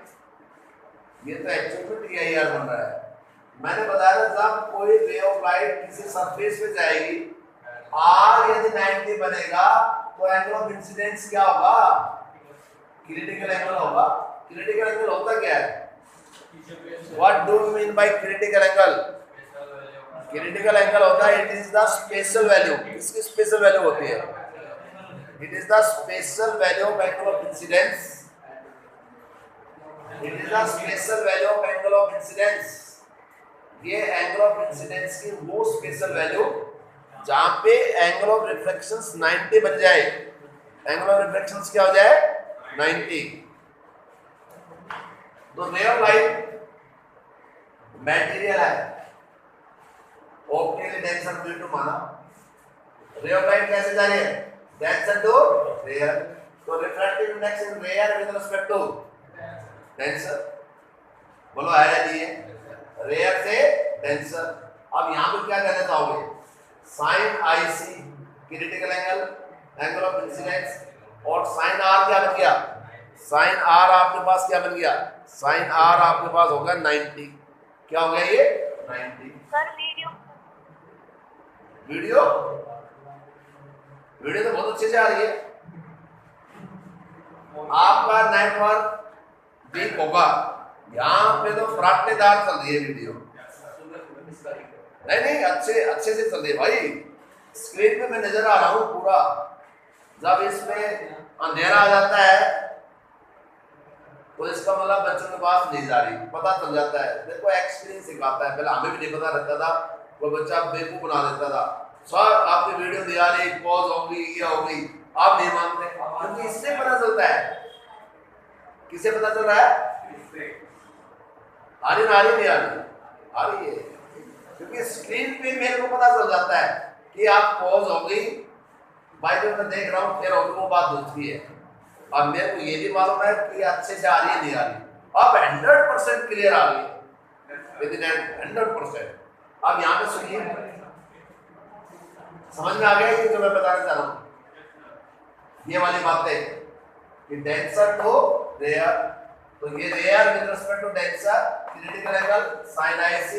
ये तो एक्चुअली में TIR बन रहा है। मैंने बताया था जब कोई रे ऑफ लाइट किसी सरफेस पे जाएगी, R यदि 90 बनेगा तो एंगल ऑफ इंसिडेंस क्या होगा, क्रिटिकल एंगल होगा। क्रिटिकल एंगल होता क्या है, what do you mean by critical angle. Critical angle होता है, it is the special value. इसकी स्पेशल वैल्यू होती है, it is the special value of angle of incidence, it is the special value of angle of incidence. ये angle of incidence की वो special value जहां पे एंगल ऑफ रिफ्लेक्शंस 90 बन जाए, एंगल ऑफ रिफ्लेक्शंस क्या हो जाए 90। तो रे ऑफ लाइट मटेरियल है, ऑप्टिकली डेंसर म्यू 2 माना। रे ऑफ लाइट कैसे जा रही है, डेंसर टू रेयर, तो refractive index in rare with respect to denser, बोलो है या नहीं है, रेयर से डेंसर। अब यहां पे क्या कहना चाहोगे, sin IC critical angle, angle of incidence, और sin R क्या बन गया, sin R आपके पास क्या बन गया, sin R आपके पास होगा 90। क्या हो गया ये 90। सर वीडियो तो बहुत अच्छे से आ रही है। आपका नेटवर्क वीक होगा, यहाँ पे तो फराटेदार चल रही है वीडियो। नहीं अच्छे से चल रही है भाई, स्क्रीन पे मैं नजर आ रहा हूँ पूरा। जब इसमें अंधेरा आ जाता है तो इसका मतलब बच्चों के पास नहीं जा रही, पता चल जाता है। देखो एक्सपीरियंस सिखाता है, पहले हमें भी नहीं पता रहता था, वो बच्चा बेवकूफ बना देता था। सर आपकी वीडियो नहीं आ रही, पॉज हो गई, ये हो गई, आप नहीं मानते, क्योंकि इससे पता चलता है। किससे पता चल रहा है, आ रही नहीं आ रही है, क्योंकि स्क्रीन पे मेरे को पता चल जाता है कि आप पॉज हो गई, भाई जो मैं देख रहा हूँ फिर होगी, वो बात दूसरी है। अब मेरे को ये भी मालूम है कि अच्छे से आ रही है नहीं आ रही। अब 100% क्लियर आ गई विद इन 100%। अब यहाँ पे सुनिए, समझ में आ गया कि जो मैं बताना चाह रहा हूँ ये वाली बातें कि डेंसर टू रेयर, तो ये rare with respect to denser critical angle sin IC,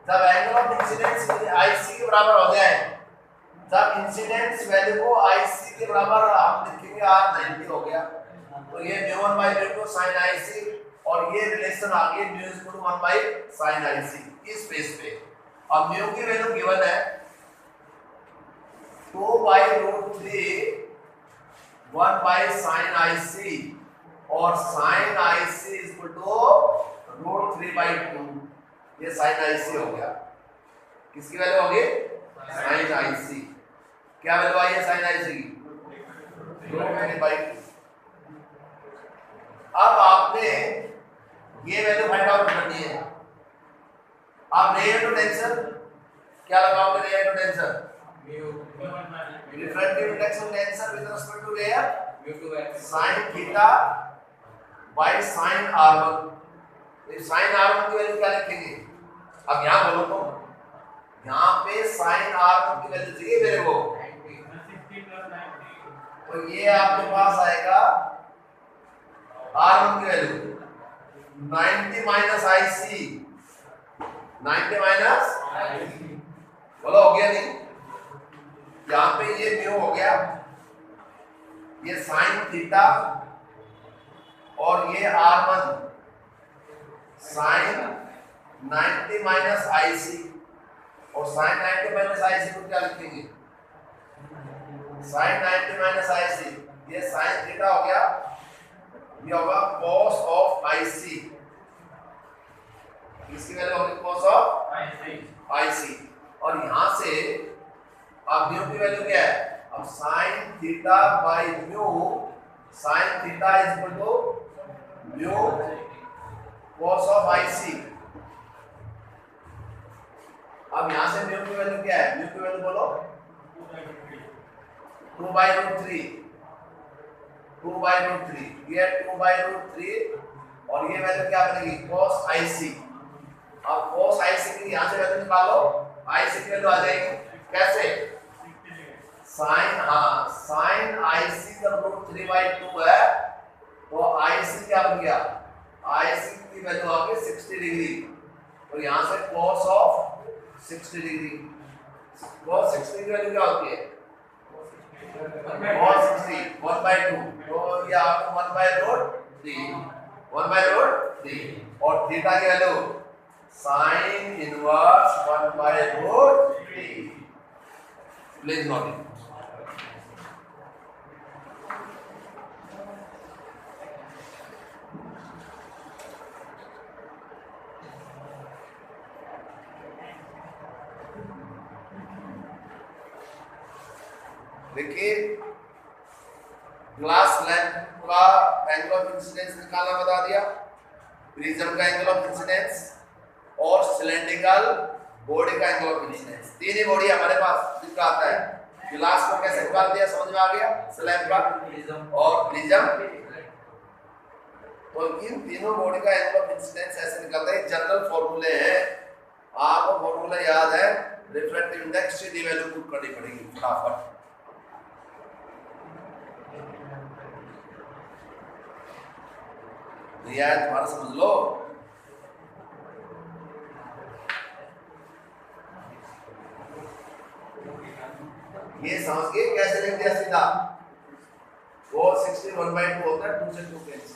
जब एंगल ऑफ इंसिडेंस IC के बराबर हो जाए, जब इंसिडेंस वैल्यू को IC के बराबर हम लिखेंगे R90 हो गया, तो ये μ1 by μ2 sin IC और ये रिलेशन आ गई μ 1 by sin IC इस बेस पे। अब म्यू की वैल्यू गिवन है 2 by √3 1 by sin IC और sin IC is equal to √3 by 2, ये sin IC हो गया। किसकी वैल्यू होगी? sin IC। क्या वैल्यू आई है sin IC की? √3 by 2। अब आपने ये वैल्यू फाइंड आउट करनी है। आप रेयर टू टेंशन क्या लगाओगे? Rare to denser refractive index of denser with respect to rare sin theta by sin r1। ये sin r1 की वैल्यू क्या लिखेंगे? अब यहां बोलो तो यहां पे sin r1 की वैल्यू चाहिए मेरे को, तो ये आपके पास आएगा r1 की वैल्यू 90 माइनस IC, 90 माइनस बोलो हो गया नहीं? यहाँ पे ये म्यू हो गया, ये साइन थीटा और ये R1 साइन 90 माइनस IC, और साइन 90 माइनस IC को क्या लिखेंगे? साइन 90 माइनस IC, ये साइन थीटा हो गया, ये होगा cos ऑफ IC, इसकी वैल्यू होगी cos ऑफ IC। और यहां से अब म्यू की वैल्यू क्या है? अब sin theta by mu, sin theta is equal to mu cos of IC। अब यहां से म्यू की वैल्यू क्या है? म्यू की वैल्यू बोलो 2 by √3, 2 by √3, ये 2 by √3 और ये वैल्यू क्या बनेगी? cos IC। अब cos IC की यहां से वैल्यू निकालो, IC की वैल्यू आ जाएगी कैसे? साइन, हाँ साइन IC जब √3 by 2 है तो IC क्या बन गया? IC की वैल्यू आ गई 60 डिग्री, तो यहां से cos ऑफ 60 डिग्री, cos 60 की वैल्यू क्या होती है? cos 60 1 by 2, तो ये आपको 1 by √3, 1 by √3 और थीटा की value sign inverse 1 by √3। Please note it. देखिए ग्लास लैंप का एंगल ऑफ इंसिडेंस निकालना बता दिया, प्रिज्म का एंगल ऑफ इंसिडेंस और सिलेंड्रिकल बॉडी का एंगल ऑफ इंसिडेंस। तीन ही बॉडी हमारे पास जिसका आता है। ग्लास को कैसे निकाल दिया समझ में आ गया, स्लैब का और प्रिज्म। तो इन तीनों बॉडी का एंगल ऑफ इंसिडेंस ऐसे निकलता है। जनरल फॉर्मूले हैं, आपको फॉर्मूला याद है, रिफ्रैक्टिव इंडेक्स की वैल्यू पुट करनी पड़ेगी फटाफट। रियायत तुम्हारा समझ लो। ये समझ के कैसे लिख दिया सीधा? वो 60 1 by 2 होता है, 2 से 2 कैंसिल।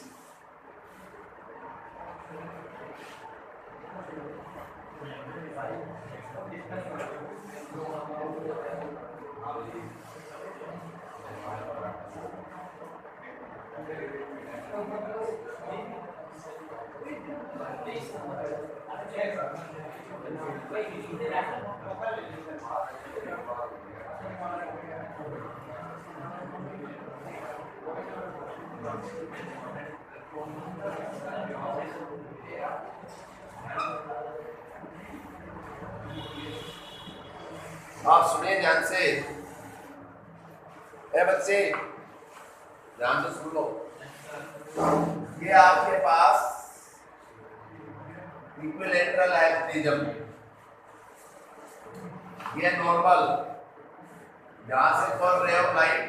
आप सुनिए ध्यान से, ए बच्चे ध्यान से सुन लो। ये आपके पास इक्विलेटरल है प्रिज्म, ये नॉर्मल यहां से पर रे ऑफ लाइट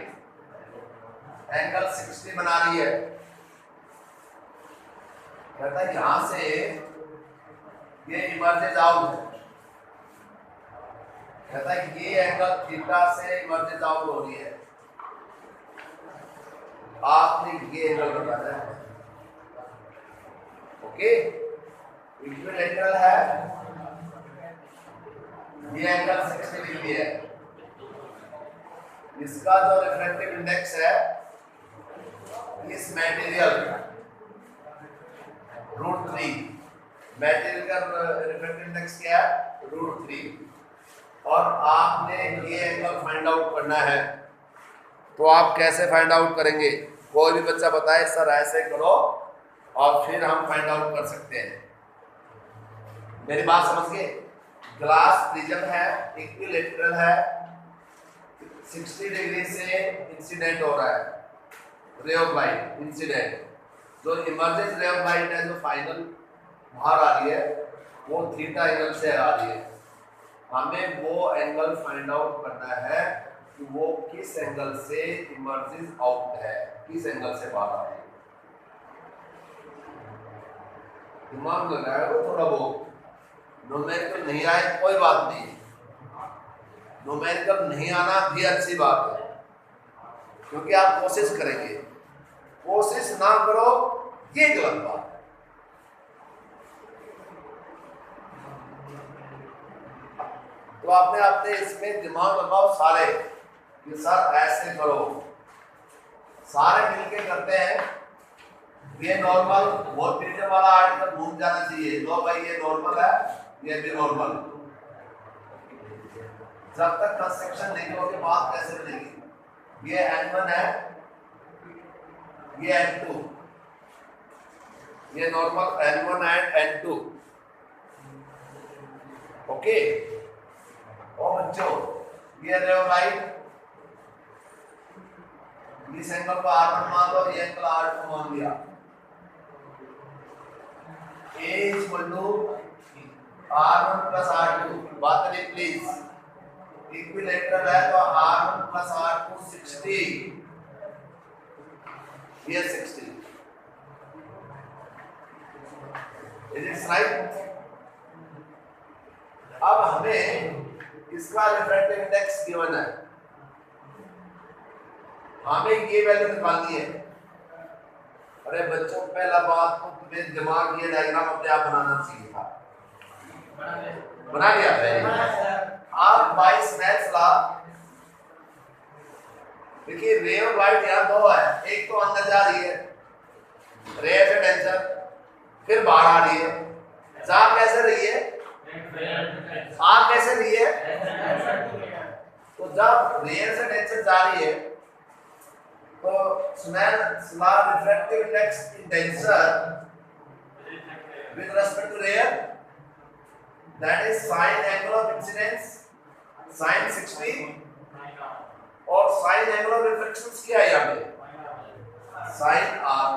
एंगल 60 बना रही है। कहता है यहां से ये इमर्जेज आउट है, कहता है ये एंगल थीटा से इमर्जेज आउट हो रही है, आपने ये एंगल बताना है। ओके, इक्विलेटरल है, ये एंगल 60 डिग्री है, इसका जो रिफ्रैक्टिव इंडेक्स है इस मटेरियल √3, मटेरियल का रिफ्रैक्टिव इंडेक्स क्या है √3, और आपने ये एंगल फाइंड आउट करना है। तो आप कैसे फाइंड आउट करेंगे? कोई भी बच्चा बताए सर ऐसे करो और फिर हम फाइंड आउट कर सकते हैं। मेरी बात समझ गए? ग्लास प्रिज्म है, इक्विलेटरल है, 60 डिग्री से इंसिडेंट हो रहा है रे ऑफ लाइट इंसिडेंट, जो इमर्जेंस रे ऑफ लाइट है जो फाइनल बाहर आ रही है वो थीटा एंगल से आ रही है। हमें वो एंगल फाइंड आउट करना है कि वो किस एंगल से इमर्जेंस आउट है, किस एंगल से बाहर आ रही है। दिमाग लगाया वो थोड़ा बहुत, न्यूमेरिकल नहीं आए कोई बात नहीं, न्यूमेरिकल नहीं आना भी अच्छी बात है, क्योंकि आप कोशिश करेंगे, कोशिश ना करो ये गलत बात है। तो आपने अपने इसमें दिमाग लगाओ सारे कि सर ऐसे करो, सारे मिलके करते हैं। ये नॉर्मल वो प्रिज्म वाला आर्टिकल घूम जाना चाहिए, लो भाई ये नॉर्मल है, ये भी नॉर्मल। जब तक कंस्ट्रक्शन नहीं होगी बात कैसे बनेगी? ये n1 है, ये n2, ये normal n1 and n2। Okay, और बच्चों ये रे ऑफ लाइट, इस एंगल को r1 मान लो, ये एंगल r2 मान लिया। A equal to r1 plus r2, बात करें प्लीज। इक्विलेटरल है तो r1 प्लस r2 60, ये 60, इज इट राइट? अब हमें इसका रिफ्रैक्टिव इंडेक्स गिवन है, हमें ये वैल्यू निकालनी है। अरे बच्चों पहला बात तो तुम्हें दिमाग ये डायग्राम अपने आप बनाना चाहिए था, बना लिया है? आप बाय स्नेल्स लॉ देखिए, रे ऑफ लाइट यहाँ दो है, एक तो अंदर जा रही है रे से टेंशन, फिर बाहर आ रही है, जा कैसे रही है, आ कैसे रही है? तो जब रे से टेंशन जा रही है तो Snell's law refractive index in denser with respect to ray, that is sin angle of incidence sin 60 और sin angle of reflections क्या है यहाँ पे sin r,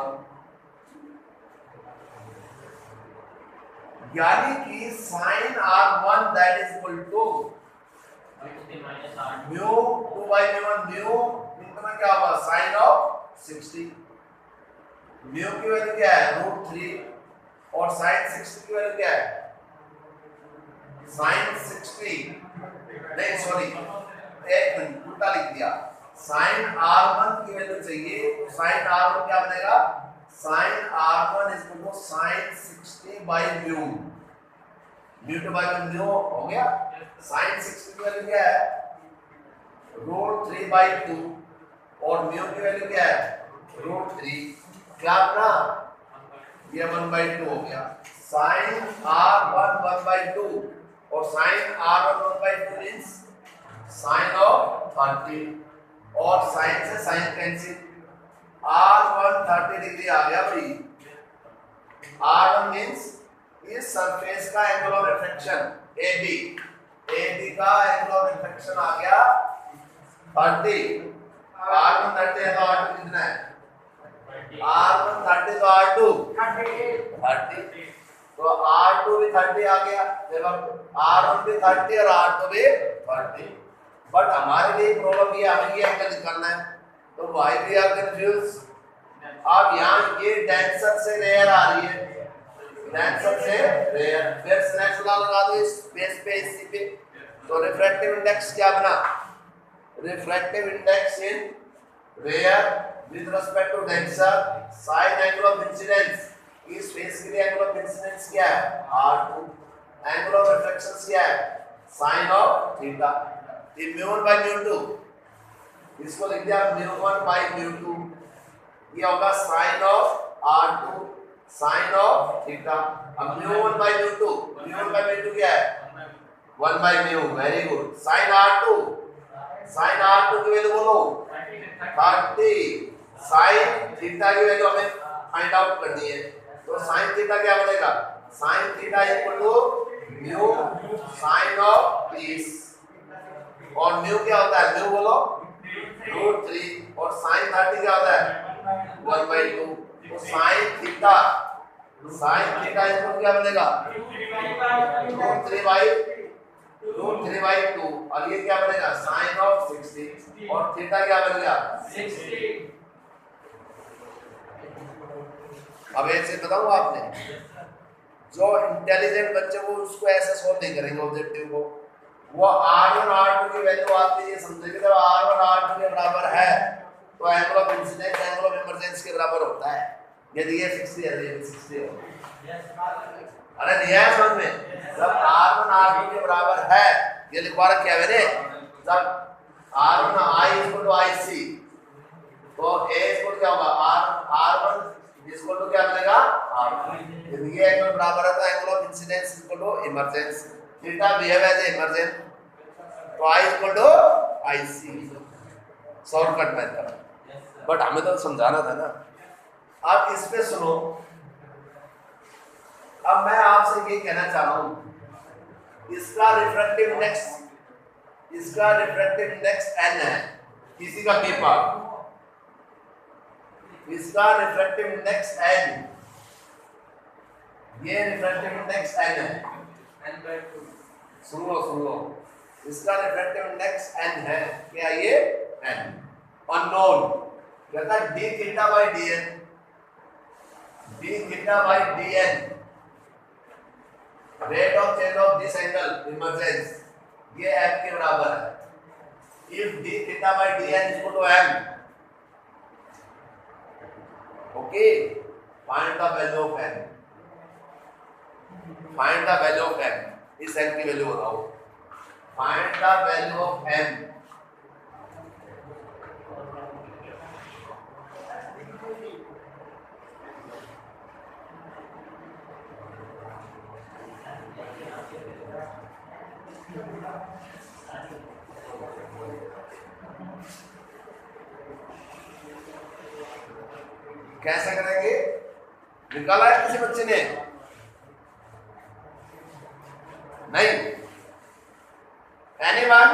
यानी कि sin r1 that is equal to mu 2 by mu1 mu इतना क्या होगा sin of 60, mu की वैल्यू क्या है √3 और sin 60 की वैल्यू क्या है sin 60, नहीं सॉरी एक मिनट उल्टा लिख दिया, sin r1 की वैल्यू चाहिए तो sin r1 क्या बनेगा sin r1 is equal to sin 60 by mu, mu to by mu हो गया। sin 60 की वैल्यू क्या है √3 by 2 और mu की वैल्यू क्या है √3, क्या बना ये 1/2 हो गया। sin r1 1/2 और sin r1 1/2 means sin of 30 और sin से sin कैंसिल, r1 30 डिग्री आ गया भाई। r1 मींस इस सरफेस का एंगल ऑफ रिफ्लेक्शन AB का एंगल ऑफ रिफ्लेक्शन आ गया 30, r1 30 है तो r2 कितना है r1 30 तो r2 30, तो R2 भी 30 आ गया, देखो R1 भी 30 और R2 भी 30। बट हमारे लिए प्रॉब्लम ये हमें ये एंगल निकालना है, तो वाई वी आर कंफ्यूज। अब यहाँ ये डेंसर से रेयर आ रही है, डेंसर से रेयर, फिर स्नेश लगा दो इस बेस पे इसी पे, तो रिफ्रैक्टिव इंडेक्स क्या बना, refractive index in rare with respect to denser sine angle of incidence, इस फेस के लिए एंगल ऑफ इंसिडेंस क्या है R2, एंगल ऑफ रिफ्लेक्शन क्या है साइन ऑफ थीटा, ये म्यू1 बाय म्यू2, इसको लिख दिया म्यू1 बाय म्यू2, ये होगा sine of R2 sine of theta. अब म्यू1 बाय म्यू2, म्यू1 बाय म्यू2 क्या है 1 by mu, very good. Sine R2, sine R2 की वैल्यू बोलो 30, साइन थीटा की वैल्यू हमें फाइंड आउट करनी है, तो साइन थीटा क्या बनेगा, sine theta equal to mu sine of 30, और म्यू क्या होता है, म्यू बोलो √3, और साइन 30 क्या होता है 1/2, तो साइन थीटा इक्वल क्या बनेगा √3/2, और ये क्या बनेगा साइन ऑफ 60, और थीटा क्या बन गया 60। अब ऐसे बताऊं आपने, जो इंटेलिजेंट बच्चे वो उसको ऐसे सोल्व नहीं करेंगे ऑब्जेक्टिव को, वो R1 R2 की वैल्यू आती है समझेंगे, जब R1 R2 के बराबर है तो angle of incidence angle of emergence के बराबर होता है, यदि ये 60 है ये 60 है, अरे नहीं है समझ में, जब R1 R2 के बराबर है, ये लिखवा रखा है मैंने, जब R1 I = IC, तो A इक्वल क्या होगा R1 इक्वल टू क्या बनेगा R2, यदि ये एंगल बराबर है तो angle of incidence equal to emergence, theta behave as emergence, तो I equal to IC, shortcut method, but हमें तो समझाना था ना। अब इस पे सुनो, अब मैं आपसे ये कहना चाह रहा हूं, इसका रिफ्रैक्टिव इंडेक्स n है, किसी का पेपर, इसका रिफ्रैक्टिव इंडेक्स n, ये रिफ्रैक्टिव इंडेक्स n है, n/2, सुन लो, इसका रिफ्रैक्टिव इंडेक्स n है, क्या ये n, अननोन, कहता है d theta by dn, rate of change of this angle emergence, ये m के बराबर है, if d theta by dn equal to m, okay, find the value of n, find the value of m, इस n की वैल्यू बताओ, find the value of m, कैसे करेंगे, निकाला है किसी बच्चे ने, नहीं, एनीवन,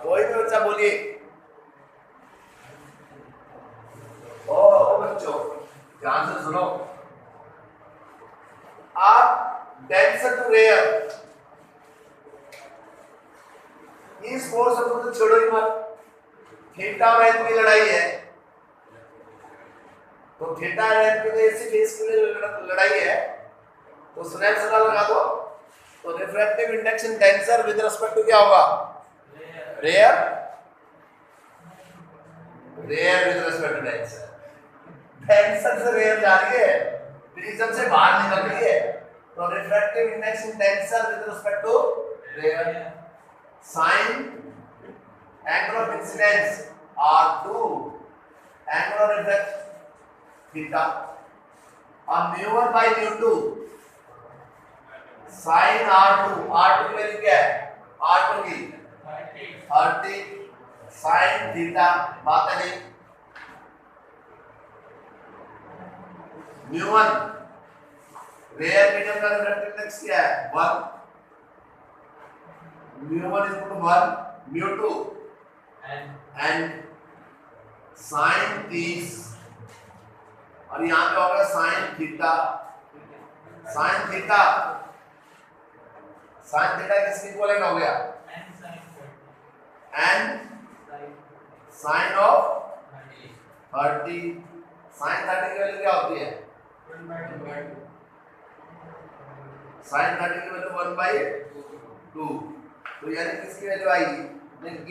कोई भी बच्चा बोलिए, ओ बच्चों ध्यान से सुनो, आप डेंसर टू रेयर, इस फोर्स को तो छोड़ो ही मत, थीटा और n की लड़ाई है, तो थीटा और n के लिए इसी फेस के लिए लड़ाई है, तो स्नेल्स लॉ लगा दो, तो refractive index in denser with respect to क्या होगा rare with respect to denser, denser से रेयर जा रही है, प्रिज्म से बाहर निकल रही है, तो refractive index in denser with respect to rare, sine angle of incidence R2, angle of reflection theta, अब म्यू1 बाय म्यू2 साइन R2 की वैल्यू क्या है R2 की 30 साइन थीटा, बात है नहीं, म्यू1 रेयर मीडियम का रिफ्रैक्टिव इंडेक्स क्या है 1, म्यू1 इक्वल टू 1, म्यू2 and sin 30 और यहाँ पे हो गया साइन थीटा। साइन थीटा किसके इक्वलेंट हो गया? N sign of 30। साइन 30 की वैल्यू क्या होती है? साइन 30 की वैल्यू 1/2। तो यानी किसकी वैल्यू आएगी?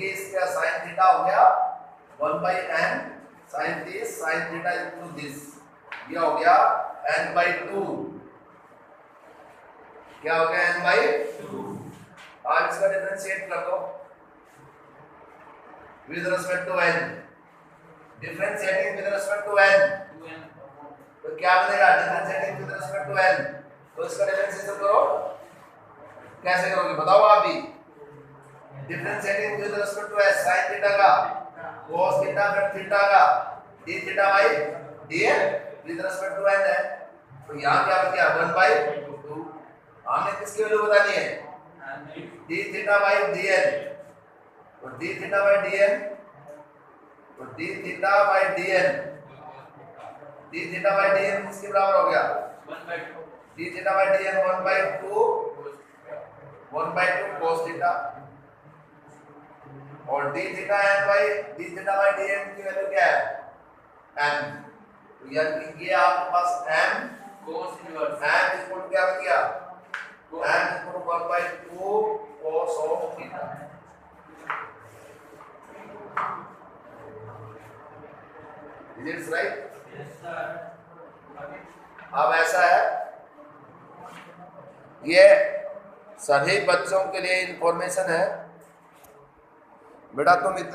ये इसका साइन थीटा हो गया 1/n sine this sine theta into this, ये हो गया n/2। क्या हो गया? n/2। अब इसका डिफरेंशिएट कर दो with respect to n। Differentiating with respect to n, तो क्या बनेगा? Differentiating with respect to n, तो इसका डिफरेंशिएशन करो। कैसे करोगे बताओ आप भी? Differentiating with respect to s, sin theta का cos थीटा फिर थीटा का d theta by dn with respect to n है, तो यहां क्या बन गया? 1/2। हमने किसकी वैल्यू बतानी है? d थीटा बाय dn, तो d थीटा बाय dn, तो d theta by dn, d theta by dn किसके बराबर हो गया? 1/2 d theta by dn 1/2 cos theta, और d थीटा बाय dn की वैल्यू क्या है? m। तो यानी ये आपके पास m cos inverse m equal to क्या बन गया? m equal to 1/2 cos of theta. Is it right? yes sir अब ऐसा है, ये सभी बच्चों के लिए इंफॉर्मेशन है बेटा। तुम इतने